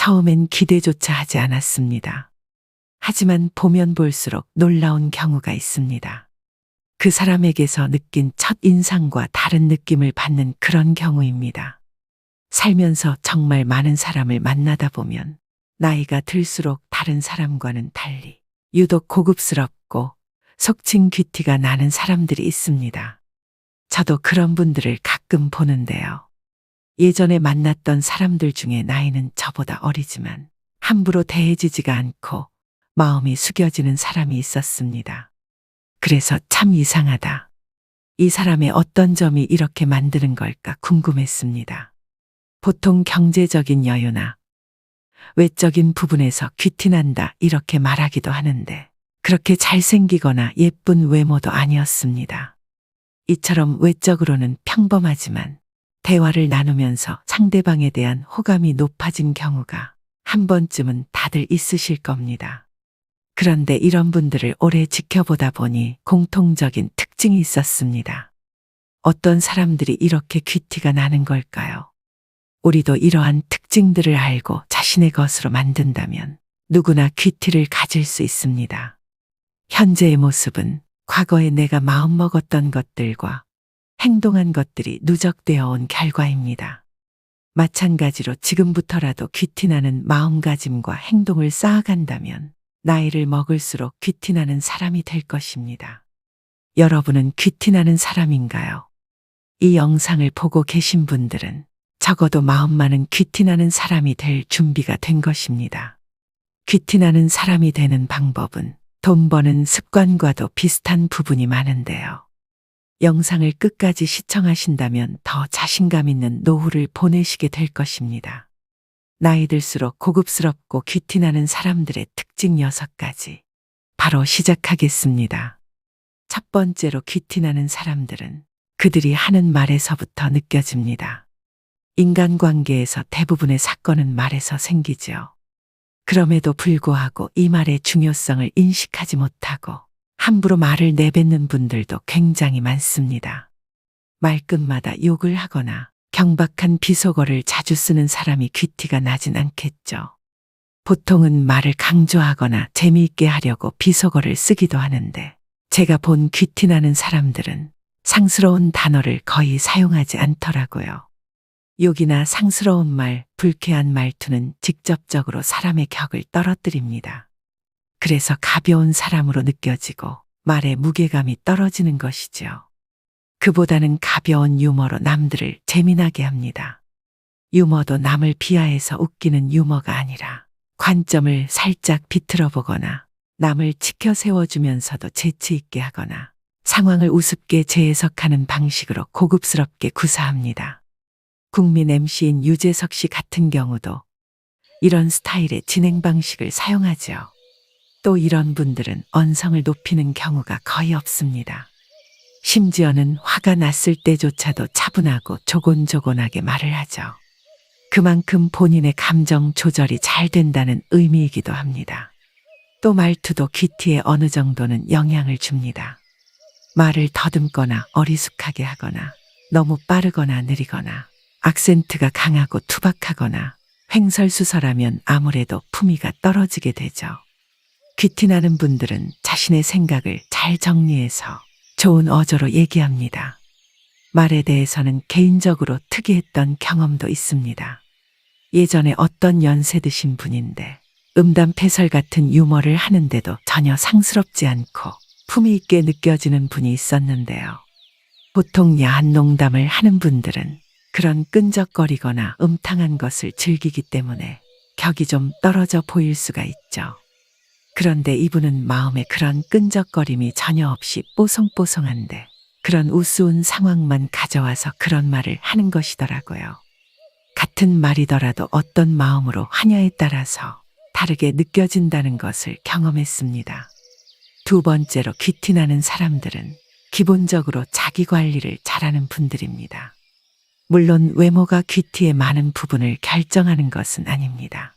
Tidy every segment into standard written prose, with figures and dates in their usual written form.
처음엔 기대조차 하지 않았습니다. 하지만 보면 볼수록 놀라운 경우가 있습니다. 그 사람에게서 느낀 첫 인상과 다른 느낌을 받는 그런 경우입니다. 살면서 정말 많은 사람을 만나다 보면 나이가 들수록 다른 사람과는 달리 유독 고급스럽고 속칭 귀티가 나는 사람들이 있습니다. 저도 그런 분들을 가끔 보는데요. 예전에 만났던 사람들 중에 나이는 저보다 어리지만 함부로 대해지지가 않고 마음이 숙여지는 사람이 있었습니다. 그래서 참 이상하다. 이 사람의 어떤 점이 이렇게 만드는 걸까 궁금했습니다. 보통 경제적인 여유나 외적인 부분에서 귀티난다 이렇게 말하기도 하는데 그렇게 잘생기거나 예쁜 외모도 아니었습니다. 이처럼 외적으로는 평범하지만 대화를 나누면서 상대방에 대한 호감이 높아진 경우가 한 번쯤은 다들 있으실 겁니다. 그런데 이런 분들을 오래 지켜보다 보니 공통적인 특징이 있었습니다. 어떤 사람들이 이렇게 귀티가 나는 걸까요? 우리도 이러한 특징들을 알고 자신의 것으로 만든다면 누구나 귀티를 가질 수 있습니다. 현재의 모습은 과거에 내가 마음먹었던 것들과 행동한 것들이 누적되어 온 결과입니다. 마찬가지로 지금부터라도 귀티나는 마음가짐과 행동을 쌓아간다면 나이를 먹을수록 귀티나는 사람이 될 것입니다. 여러분은 귀티나는 사람인가요? 이 영상을 보고 계신 분들은 적어도 마음만은 귀티나는 사람이 될 준비가 된 것입니다. 귀티나는 사람이 되는 방법은 돈 버는 습관과도 비슷한 부분이 많은데요. 영상을 끝까지 시청하신다면 더 자신감 있는 노후를 보내시게 될 것입니다. 나이 들수록 고급스럽고 귀티나는 사람들의 특징 6가지. 바로 시작하겠습니다. 첫 번째로 귀티나는 사람들은 그들이 하는 말에서부터 느껴집니다. 인간관계에서 대부분의 사건은 말에서 생기죠. 그럼에도 불구하고 이 말의 중요성을 인식하지 못하고 함부로 말을 내뱉는 분들도 굉장히 많습니다. 말끝마다 욕을 하거나 경박한 비속어를 자주 쓰는 사람이 귀티가 나진 않겠죠. 보통은 말을 강조하거나 재미있게 하려고 비속어를 쓰기도 하는데 제가 본 귀티나는 사람들은 상스러운 단어를 거의 사용하지 않더라고요. 욕이나 상스러운 말, 불쾌한 말투는 직접적으로 사람의 격을 떨어뜨립니다. 그래서 가벼운 사람으로 느껴지고 말의 무게감이 떨어지는 것이죠. 그보다는 가벼운 유머로 남들을 재미나게 합니다. 유머도 남을 비하해서 웃기는 유머가 아니라 관점을 살짝 비틀어 보거나 남을 치켜 세워주면서도 재치 있게 하거나 상황을 우습게 재해석하는 방식으로 고급스럽게 구사합니다. 국민 MC인 유재석 씨 같은 경우도 이런 스타일의 진행 방식을 사용하죠. 또 이런 분들은 언성을 높이는 경우가 거의 없습니다. 심지어는 화가 났을 때조차도 차분하고 조곤조곤하게 말을 하죠. 그만큼 본인의 감정 조절이 잘 된다는 의미이기도 합니다. 또 말투도 귀티에 어느 정도는 영향을 줍니다. 말을 더듬거나 어리숙하게 하거나 너무 빠르거나 느리거나 악센트가 강하고 투박하거나 횡설수설하면 아무래도 품위가 떨어지게 되죠. 귀티나는 분들은 자신의 생각을 잘 정리해서 좋은 어조로 얘기합니다. 말에 대해서는 개인적으로 특이했던 경험도 있습니다. 예전에 어떤 연세 드신 분인데 음담패설 같은 유머를 하는데도 전혀 상스럽지 않고 품위 있게 느껴지는 분이 있었는데요. 보통 야한 농담을 하는 분들은 그런 끈적거리거나 음탕한 것을 즐기기 때문에 격이 좀 떨어져 보일 수가 있죠. 그런데 이분은 마음에 그런 끈적거림이 전혀 없이 뽀송뽀송한데 그런 우스운 상황만 가져와서 그런 말을 하는 것이더라고요. 같은 말이더라도 어떤 마음으로 하냐에 따라서 다르게 느껴진다는 것을 경험했습니다. 두 번째로 귀티나는 사람들은 기본적으로 자기 관리를 잘하는 분들입니다. 물론 외모가 귀티의 많은 부분을 결정하는 것은 아닙니다.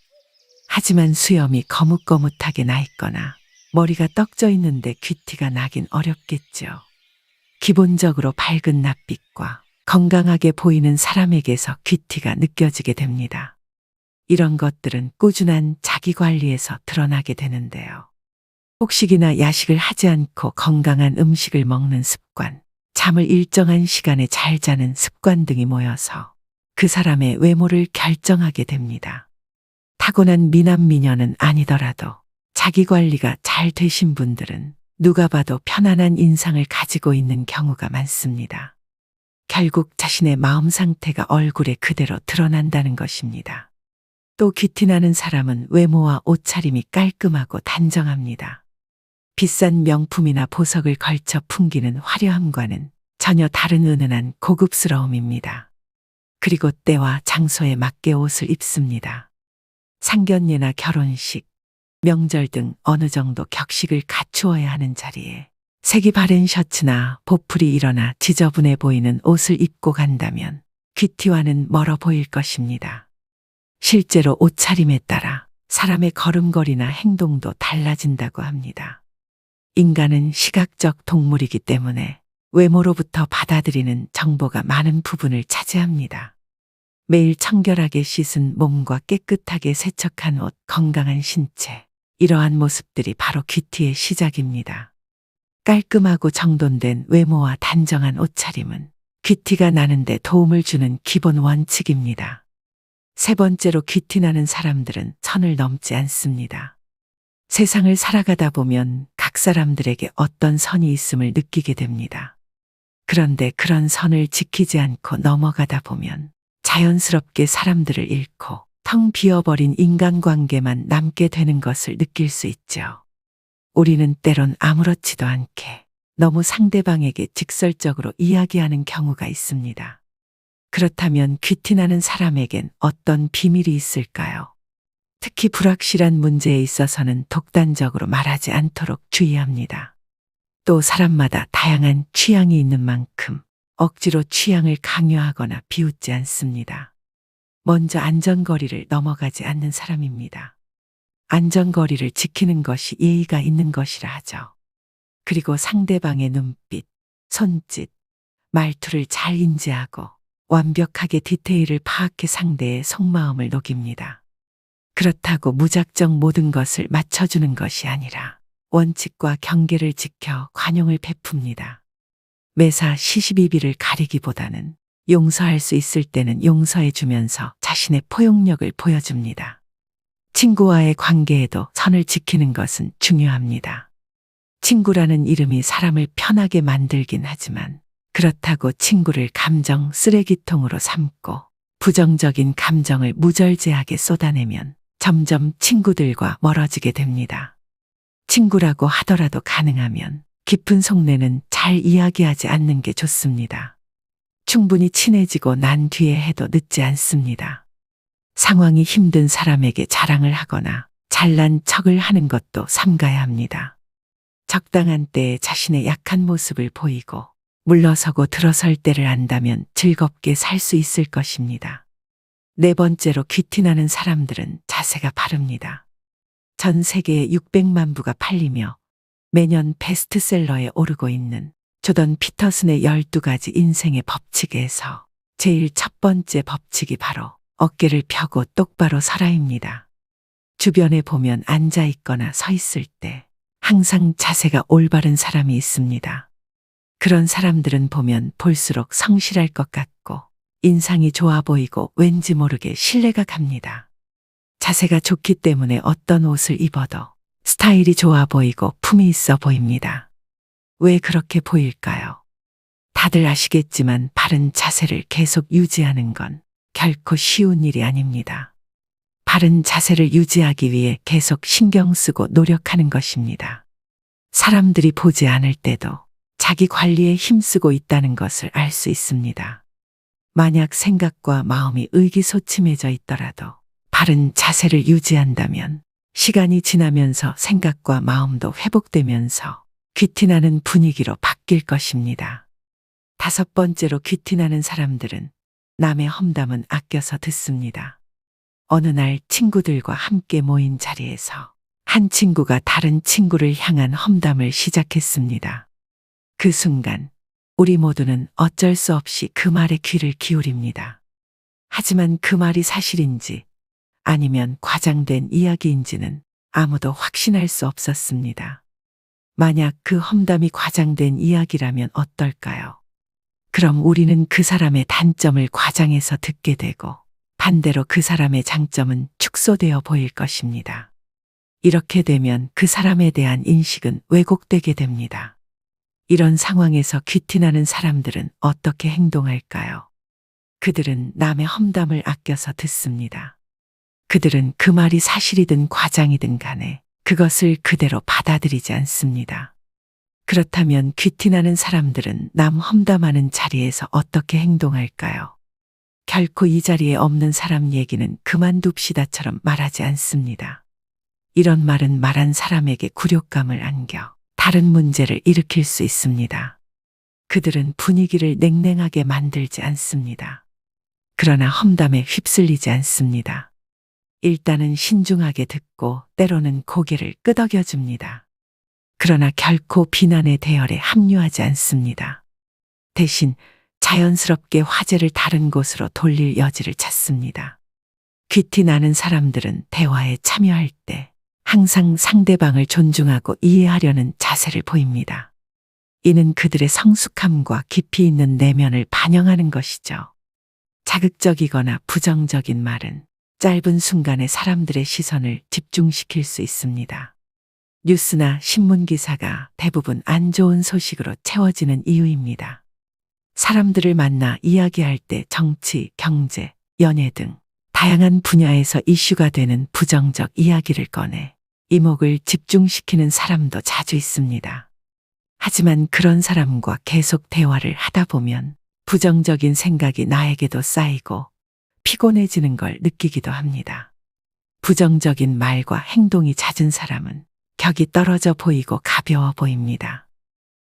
하지만 수염이 거뭇거뭇하게 나 있거나 머리가 떡져 있는데 귀티가 나긴 어렵겠죠. 기본적으로 밝은 낯빛과 건강하게 보이는 사람에게서 귀티가 느껴지게 됩니다. 이런 것들은 꾸준한 자기 관리에서 드러나게 되는데요. 폭식이나 야식을 하지 않고 건강한 음식을 먹는 습관, 잠을 일정한 시간에 잘 자는 습관 등이 모여서 그 사람의 외모를 결정하게 됩니다. 타고난 미남 미녀는 아니더라도 자기 관리가 잘 되신 분들은 누가 봐도 편안한 인상을 가지고 있는 경우가 많습니다. 결국 자신의 마음 상태가 얼굴에 그대로 드러난다는 것입니다. 또 귀티나는 사람은 외모와 옷차림이 깔끔하고 단정합니다. 비싼 명품이나 보석을 걸쳐 풍기는 화려함과는 전혀 다른 은은한 고급스러움입니다. 그리고 때와 장소에 맞게 옷을 입습니다. 상견례나 결혼식, 명절 등 어느 정도 격식을 갖추어야 하는 자리에 색이 바랜 셔츠나 보풀이 일어나 지저분해 보이는 옷을 입고 간다면 귀티와는 멀어 보일 것입니다. 실제로 옷차림에 따라 사람의 걸음걸이나 행동도 달라진다고 합니다. 인간은 시각적 동물이기 때문에 외모로부터 받아들이는 정보가 많은 부분을 차지합니다. 매일 청결하게 씻은 몸과 깨끗하게 세척한 옷, 건강한 신체, 이러한 모습들이 바로 귀티의 시작입니다. 깔끔하고 정돈된 외모와 단정한 옷차림은 귀티가 나는데 도움을 주는 기본 원칙입니다. 세 번째로 귀티나는 사람들은 선을 넘지 않습니다. 세상을 살아가다 보면 각 사람들에게 어떤 선이 있음을 느끼게 됩니다. 그런데 그런 선을 지키지 않고 넘어가다 보면 자연스럽게 사람들을 잃고 텅 비어버린 인간관계만 남게 되는 것을 느낄 수 있죠. 우리는 때론 아무렇지도 않게 너무 상대방에게 직설적으로 이야기하는 경우가 있습니다. 그렇다면 귀티나는 사람에겐 어떤 비밀이 있을까요? 특히 불확실한 문제에 있어서는 독단적으로 말하지 않도록 주의합니다. 또 사람마다 다양한 취향이 있는 만큼 억지로 취향을 강요하거나 비웃지 않습니다. 먼저 안전거리를 넘어가지 않는 사람입니다. 안전거리를 지키는 것이 예의가 있는 것이라 하죠. 그리고 상대방의 눈빛, 손짓, 말투를 잘 인지하고 완벽하게 디테일을 파악해 상대의 속마음을 녹입니다. 그렇다고 무작정 모든 것을 맞춰주는 것이 아니라 원칙과 경계를 지켜 관용을 베풉니다. 매사 시시비비를 가리기보다는 용서할 수 있을 때는 용서해 주면서 자신의 포용력을 보여줍니다. 친구와의 관계에도 선을 지키는 것은 중요합니다. 친구라는 이름이 사람을 편하게 만들긴 하지만 그렇다고 친구를 감정 쓰레기통으로 삼고 부정적인 감정을 무절제하게 쏟아내면 점점 친구들과 멀어지게 됩니다. 친구라고 하더라도 가능하면 깊은 속내는 잘 이야기하지 않는 게 좋습니다. 충분히 친해지고 난 뒤에 해도 늦지 않습니다. 상황이 힘든 사람에게 자랑을 하거나 잘난 척을 하는 것도 삼가야 합니다. 적당한 때에 자신의 약한 모습을 보이고 물러서고 들어설 때를 안다면 즐겁게 살 수 있을 것입니다. 네 번째로 귀티나는 사람들은 자세가 바릅니다. 전 세계에 600만 부가 팔리며 매년 베스트셀러에 오르고 있는 조던 피터슨의 12가지 인생의 법칙에서 제일 첫 번째 법칙이 바로 어깨를 펴고 똑바로 서라입니다. 주변에 보면 앉아 있거나 서 있을 때 항상 자세가 올바른 사람이 있습니다. 그런 사람들은 보면 볼수록 성실할 것 같고 인상이 좋아 보이고 왠지 모르게 신뢰가 갑니다. 자세가 좋기 때문에 어떤 옷을 입어도 스타일이 좋아 보이고 품이 있어 보입니다. 왜 그렇게 보일까요? 다들 아시겠지만 바른 자세를 계속 유지하는 건 결코 쉬운 일이 아닙니다. 바른 자세를 유지하기 위해 계속 신경 쓰고 노력하는 것입니다. 사람들이 보지 않을 때도 자기 관리에 힘쓰고 있다는 것을 알 수 있습니다. 만약 생각과 마음이 의기소침해져 있더라도 바른 자세를 유지한다면 시간이 지나면서 생각과 마음도 회복되면서 귀티나는 분위기로 바뀔 것입니다. 다섯 번째로 귀티나는 사람들은 남의 험담은 아껴서 듣습니다. 어느 날 친구들과 함께 모인 자리에서 한 친구가 다른 친구를 향한 험담을 시작했습니다. 그 순간 우리 모두는 어쩔 수 없이 그 말에 귀를 기울입니다. 하지만 그 말이 사실인지 아니면 과장된 이야기인지는 아무도 확신할 수 없었습니다. 만약 그 험담이 과장된 이야기라면 어떨까요? 그럼 우리는 그 사람의 단점을 과장해서 듣게 되고 반대로 그 사람의 장점은 축소되어 보일 것입니다. 이렇게 되면 그 사람에 대한 인식은 왜곡되게 됩니다. 이런 상황에서 귀티나는 사람들은 어떻게 행동할까요? 그들은 남의 험담을 아껴서 듣습니다. 그들은 그 말이 사실이든 과장이든 간에 그것을 그대로 받아들이지 않습니다. 그렇다면 귀티나는 사람들은 남 험담하는 자리에서 어떻게 행동할까요? 결코 이 자리에 없는 사람 얘기는 그만둡시다처럼 말하지 않습니다. 이런 말은 말한 사람에게 굴욕감을 안겨 다른 문제를 일으킬 수 있습니다. 그들은 분위기를 냉랭하게 만들지 않습니다. 그러나 험담에 휩쓸리지 않습니다. 일단은 신중하게 듣고 때로는 고개를 끄덕여줍니다. 그러나 결코 비난의 대열에 합류하지 않습니다. 대신 자연스럽게 화제를 다른 곳으로 돌릴 여지를 찾습니다. 귀티 나는 사람들은 대화에 참여할 때 항상 상대방을 존중하고 이해하려는 자세를 보입니다. 이는 그들의 성숙함과 깊이 있는 내면을 반영하는 것이죠. 자극적이거나 부정적인 말은 짧은 순간에 사람들의 시선을 집중시킬 수 있습니다. 뉴스나 신문 기사가 대부분 안 좋은 소식으로 채워지는 이유입니다. 사람들을 만나 이야기할 때 정치, 경제, 연예 등 다양한 분야에서 이슈가 되는 부정적 이야기를 꺼내 이목을 집중시키는 사람도 자주 있습니다. 하지만 그런 사람과 계속 대화를 하다 보면 부정적인 생각이 나에게도 쌓이고 피곤해지는 걸 느끼기도 합니다. 부정적인 말과 행동이 잦은 사람은 격이 떨어져 보이고 가벼워 보입니다.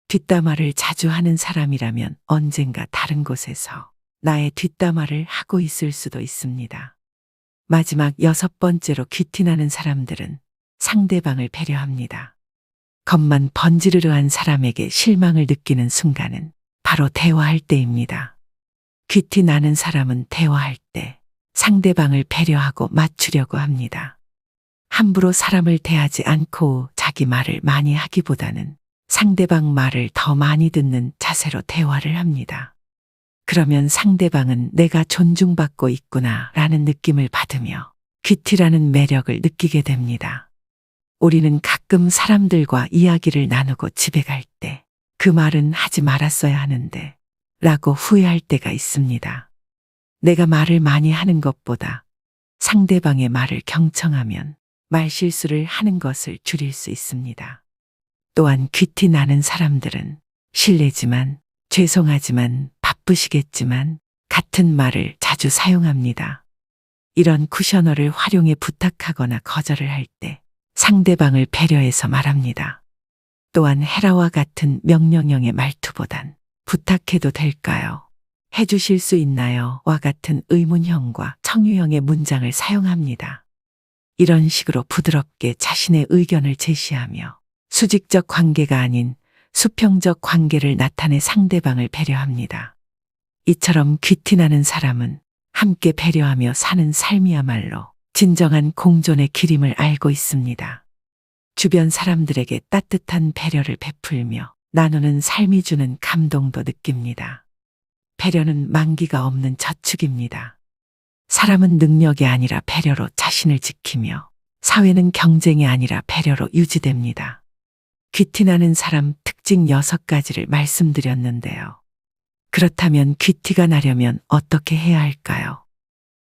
뒷담화를 자주 하는 사람이라면 언젠가 다른 곳에서 나의 뒷담화를 하고 있을 수도 있습니다. 마지막 6번째로 귀티나는 사람들은 상대방을 배려합니다. 겉만 번지르르한 사람에게 실망을 느끼는 순간은 바로 대화할 때입니다. 귀티나는 사람은 대화할 때 상대방을 배려하고 맞추려고 합니다. 함부로 사람을 대하지 않고 자기 말을 많이 하기보다는 상대방 말을 더 많이 듣는 자세로 대화를 합니다. 그러면 상대방은 내가 존중받고 있구나 라는 느낌을 받으며 귀티라는 매력을 느끼게 됩니다. 우리는 가끔 사람들과 이야기를 나누고 집에 갈 때 그 말은 하지 말았어야 하는데 라고 후회할 때가 있습니다. 내가 말을 많이 하는 것보다 상대방의 말을 경청하면 말실수를 하는 것을 줄일 수 있습니다. 또한 귀티 나는 사람들은 실례지만 죄송하지만 바쁘시겠지만 같은 말을 자주 사용합니다. 이런 쿠셔너를 활용해 부탁하거나 거절을 할 때 상대방을 배려해서 말합니다. 또한 해라와 같은 명령형의 말투보단 부탁해도 될까요? 해주실 수 있나요? 와 같은 의문형과 청유형의 문장을 사용합니다. 이런 식으로 부드럽게 자신의 의견을 제시하며 수직적 관계가 아닌 수평적 관계를 나타내 상대방을 배려합니다. 이처럼 귀티나는 사람은 함께 배려하며 사는 삶이야말로 진정한 공존의 길임을 알고 있습니다. 주변 사람들에게 따뜻한 배려를 베풀며 나누는 삶이 주는 감동도 느낍니다. 배려는 만기가 없는 저축입니다. 사람은 능력이 아니라 배려로 자신을 지키며 사회는 경쟁이 아니라 배려로 유지됩니다. 귀티나는 사람 특징 6가지를 말씀드렸는데요. 그렇다면 귀티가 나려면 어떻게 해야 할까요?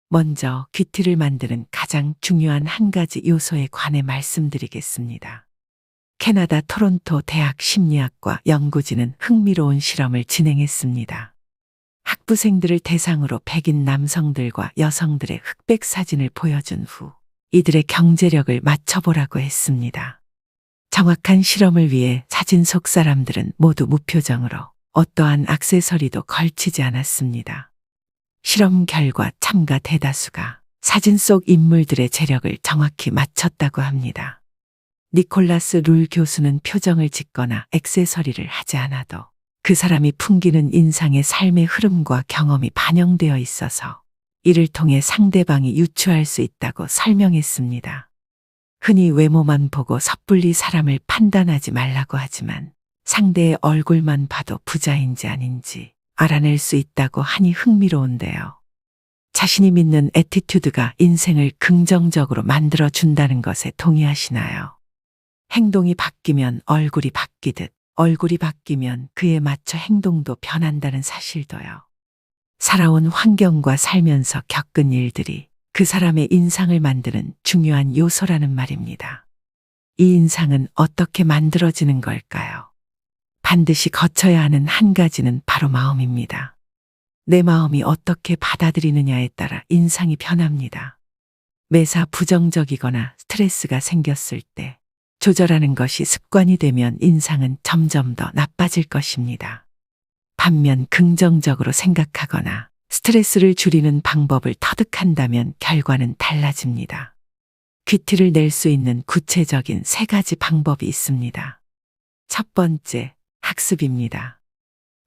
먼저 귀티를 만드는 가장 중요한 한 가지 요소에 관해 말씀드리겠습니다. 캐나다 토론토 대학 심리학과 연구진은 흥미로운 실험을 진행했습니다. 학부생들을 대상으로 백인 남성들과 여성들의 흑백 사진을 보여준 후 이들의 경제력을 맞춰보라고 했습니다. 정확한 실험을 위해 사진 속 사람들은 모두 무표정으로 어떠한 액세서리도 걸치지 않았습니다. 실험 결과 참가 대다수가 사진 속 인물들의 재력을 정확히 맞췄다고 합니다. 니콜라스 룰 교수는 표정을 짓거나 액세서리를 하지 않아도 그 사람이 풍기는 인상의 삶의 흐름과 경험이 반영되어 있어서 이를 통해 상대방이 유추할 수 있다고 설명했습니다. 흔히 외모만 보고 섣불리 사람을 판단하지 말라고 하지만 상대의 얼굴만 봐도 부자인지 아닌지 알아낼 수 있다고 하니 흥미로운데요. 자신이 믿는 애티튜드가 인생을 긍정적으로 만들어 준다는 것에 동의하시나요? 행동이 바뀌면 얼굴이 바뀌듯 얼굴이 바뀌면 그에 맞춰 행동도 변한다는 사실도요. 살아온 환경과 살면서 겪은 일들이 그 사람의 인상을 만드는 중요한 요소라는 말입니다. 이 인상은 어떻게 만들어지는 걸까요? 반드시 거쳐야 하는 한 가지는 바로 마음입니다. 내 마음이 어떻게 받아들이느냐에 따라 인상이 변합니다. 매사 부정적이거나 스트레스가 생겼을 때 조절하는 것이 습관이 되면 인상은 점점 더 나빠질 것입니다. 반면 긍정적으로 생각하거나 스트레스를 줄이는 방법을 터득한다면 결과는 달라집니다. 퀴티를 낼 수 있는 구체적인 3가지 방법이 있습니다. 첫 번째, 학습입니다.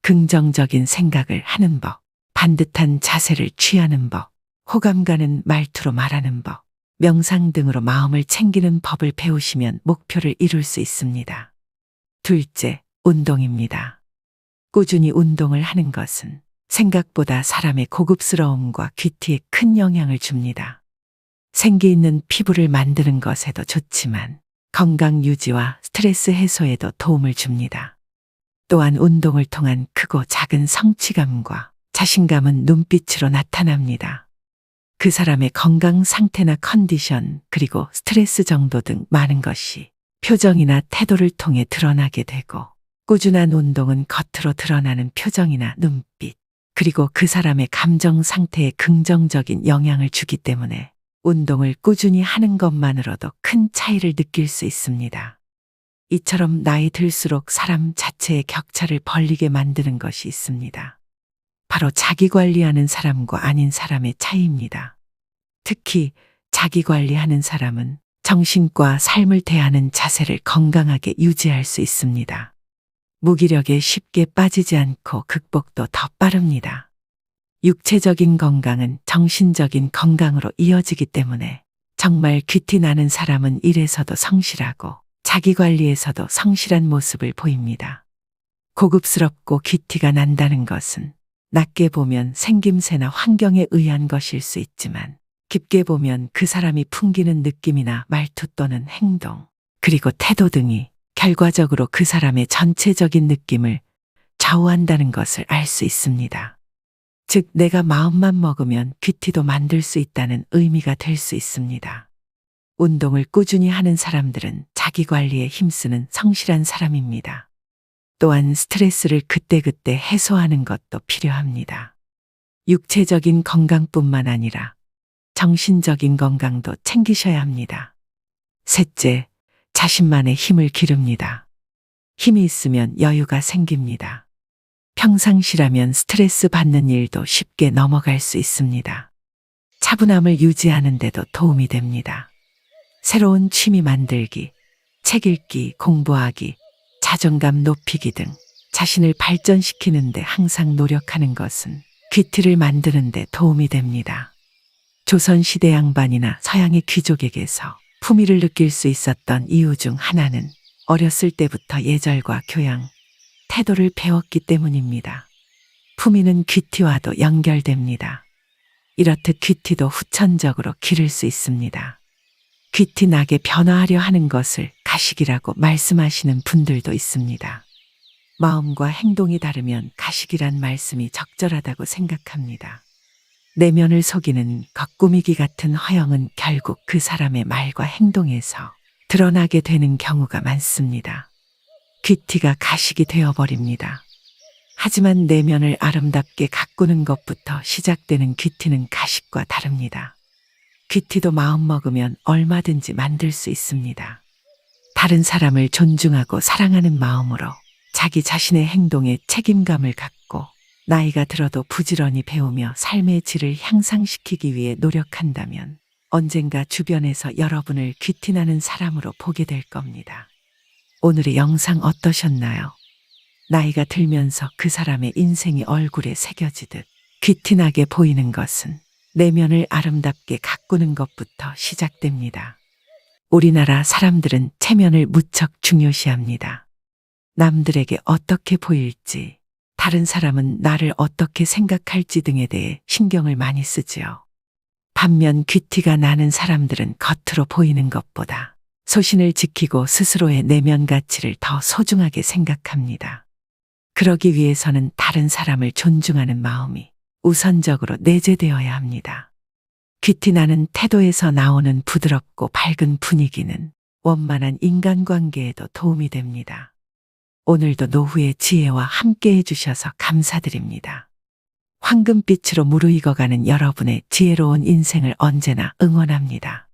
긍정적인 생각을 하는 법, 반듯한 자세를 취하는 법, 호감 가는 말투로 말하는 법, 명상 등으로 마음을 챙기는 법을 배우시면 목표를 이룰 수 있습니다. 둘째, 운동입니다. 꾸준히 운동을 하는 것은 생각보다 사람의 고급스러움과 귀티에 큰 영향을 줍니다. 생기 있는 피부를 만드는 것에도 좋지만 건강 유지와 스트레스 해소에도 도움을 줍니다. 또한 운동을 통한 크고 작은 성취감과 자신감은 눈빛으로 나타납니다. 그 사람의 건강 상태나 컨디션 그리고 스트레스 정도 등 많은 것이 표정이나 태도를 통해 드러나게 되고 꾸준한 운동은 겉으로 드러나는 표정이나 눈빛 그리고 그 사람의 감정 상태에 긍정적인 영향을 주기 때문에 운동을 꾸준히 하는 것만으로도 큰 차이를 느낄 수 있습니다. 이처럼 나이 들수록 사람 자체의 격차를 벌리게 만드는 것이 있습니다. 바로 자기 관리하는 사람과 아닌 사람의 차이입니다. 특히 자기 관리하는 사람은 정신과 삶을 대하는 자세를 건강하게 유지할 수 있습니다. 무기력에 쉽게 빠지지 않고 극복도 더 빠릅니다. 육체적인 건강은 정신적인 건강으로 이어지기 때문에 정말 귀티 나는 사람은 일에서도 성실하고 자기 관리에서도 성실한 모습을 보입니다. 고급스럽고 귀티가 난다는 것은 낮게 보면 생김새나 환경에 의한 것일 수 있지만 깊게 보면 그 사람이 풍기는 느낌이나 말투 또는 행동, 그리고 태도 등이 결과적으로 그 사람의 전체적인 느낌을 좌우한다는 것을 알 수 있습니다. 즉, 내가 마음만 먹으면 귀티도 만들 수 있다는 의미가 될 수 있습니다. 운동을 꾸준히 하는 사람들은 자기 관리에 힘쓰는 성실한 사람입니다. 또한 스트레스를 그때그때 해소하는 것도 필요합니다. 육체적인 건강뿐만 아니라 정신적인 건강도 챙기셔야 합니다. 셋째, 자신만의 힘을 기릅니다. 힘이 있으면 여유가 생깁니다. 평상시라면 스트레스 받는 일도 쉽게 넘어갈 수 있습니다. 차분함을 유지하는 데도 도움이 됩니다. 새로운 취미 만들기, 책 읽기, 공부하기, 자존감 높이기 등 자신을 발전시키는 데 항상 노력하는 것은 귀티를 만드는 데 도움이 됩니다. 조선시대 양반이나 서양의 귀족에게서 품위를 느낄 수 있었던 이유 중 하나는 어렸을 때부터 예절과 교양, 태도를 배웠기 때문입니다. 품위는 귀티와도 연결됩니다. 이렇듯 귀티도 후천적으로 기를 수 있습니다. 귀티 나게 변화하려 하는 것을 가식이라고 말씀하시는 분들도 있습니다. 마음과 행동이 다르면 가식이란 말씀이 적절하다고 생각합니다. 내면을 속이는 겉꾸미기 같은 허영은 결국 그 사람의 말과 행동에서 드러나게 되는 경우가 많습니다. 귀티가 가식이 되어버립니다. 하지만 내면을 아름답게 가꾸는 것부터 시작되는 귀티는 가식과 다릅니다. 귀티도 마음먹으면 얼마든지 만들 수 있습니다. 다른 사람을 존중하고 사랑하는 마음으로 자기 자신의 행동에 책임감을 갖고 나이가 들어도 부지런히 배우며 삶의 질을 향상시키기 위해 노력한다면 언젠가 주변에서 여러분을 귀티나는 사람으로 보게 될 겁니다. 오늘의 영상 어떠셨나요? 나이가 들면서 그 사람의 인생이 얼굴에 새겨지듯 귀티나게 보이는 것은 내면을 아름답게 가꾸는 것부터 시작됩니다. 우리나라 사람들은 체면을 무척 중요시합니다. 남들에게 어떻게 보일지, 다른 사람은 나를 어떻게 생각할지 등에 대해 신경을 많이 쓰지요. 반면 귀티가 나는 사람들은 겉으로 보이는 것보다 소신을 지키고 스스로의 내면 가치를 더 소중하게 생각합니다. 그러기 위해서는 다른 사람을 존중하는 마음이 우선적으로 내재되어야 합니다. 귀티 나는 태도에서 나오는 부드럽고 밝은 분위기는 원만한 인간관계에도 도움이 됩니다. 오늘도 노후의 지혜와 함께 해주셔서 감사드립니다. 황금빛으로 무르익어가는 여러분의 지혜로운 인생을 언제나 응원합니다.